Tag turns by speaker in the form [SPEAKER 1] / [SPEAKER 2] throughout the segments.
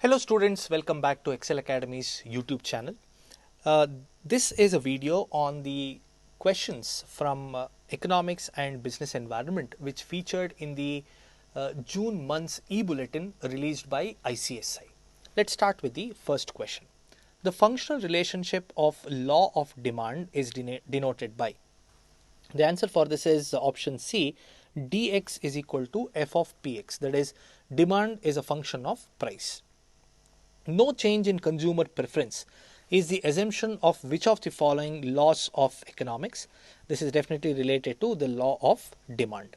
[SPEAKER 1] Hello students, welcome back to Ekcel Academy's YouTube channel. This is a video on the questions from economics and business environment which featured in the June month's e-bulletin released by ICSI. Let's start with the first question. The functional relationship of law of demand is denoted by. The answer for this is option C, dx is equal to f of px, that is demand is a function of price. No change in consumer preference is the assumption of which of the following laws of economics? This is definitely related to the law of demand.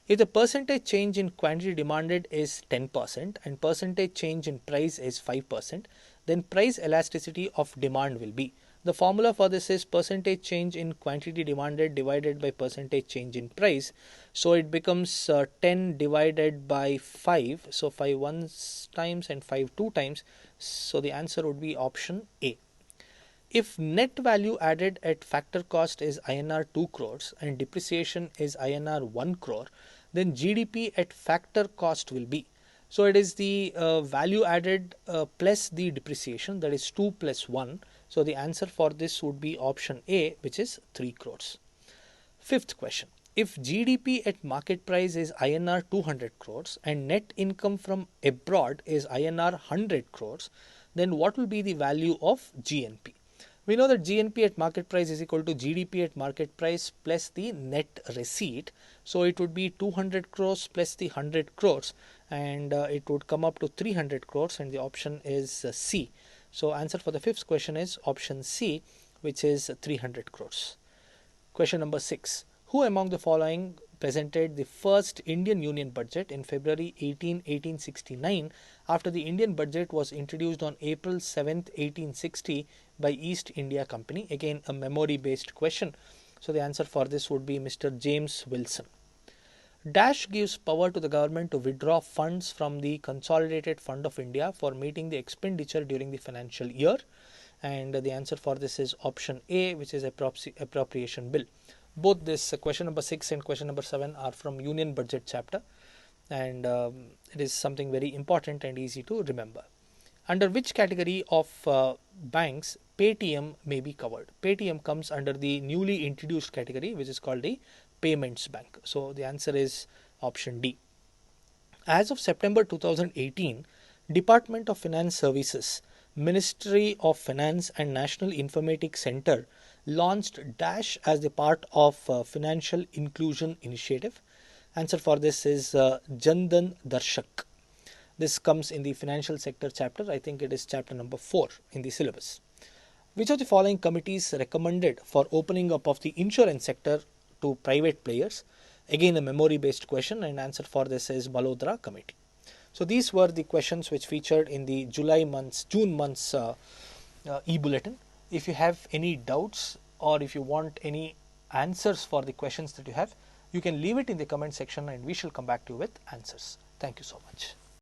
[SPEAKER 1] If the percentage change in quantity demanded is 10% and percentage change in price is 5%, then price elasticity of demand will be. The formula for this is percentage change in quantity demanded divided by percentage change in price. So it becomes 10 divided by 5. So 5 once times and 5 two times. So the answer would be option A. If net value added at factor cost is INR 2 crores and depreciation is INR 1 crore, then GDP at factor cost will be. So it is the value added plus the depreciation, that is 2 plus 1. So the answer for this would be option A, which is 3 crores. Fifth question. If GDP at market price is INR 200 crores and net income from abroad is INR 100 crores, then what will be the value of GNP? We know that GNP at market price is equal to GDP at market price plus the net receipt. So it would be 200 crores plus the 100 crores and it would come up to 300 crores and the option is C. So answer for the fifth question is option C, which is 300 crores. Question number 6. Who among the following presented the first Indian Union budget in February 1869 after the Indian budget was introduced on April 7, 1860 by East India Company? Again, a memory based question. So the answer for this would be Mr. James Wilson. Dash gives power to the government to withdraw funds from the Consolidated Fund of India for meeting the expenditure during the financial year. And the answer for this is option A, which is appropriation bill. Both this question number 6 and question number 7 are from Union Budget chapter, and it is something very important and easy to remember. Under which category of banks Paytm may be covered? Paytm comes under the newly introduced category, which is called the Payments Bank. So the answer is option D. As of September 2018, Department of Finance Services, Ministry of Finance and National Informatics Center launched Dash as the part of Financial Inclusion Initiative. Answer for this is Jan Dhan Darshak. This comes in the financial sector chapter. I think it is chapter number 4 in the syllabus. Which of the following committees recommended for opening up of the insurance sector to private players? Again, a memory based question, and answer for this is Malhotra Committee. So these were the questions which featured in the June month's e-bulletin. If you have any doubts or if you want any answers for the questions that you have, you can leave it in the comment section and we shall come back to you with answers. Thank you so much.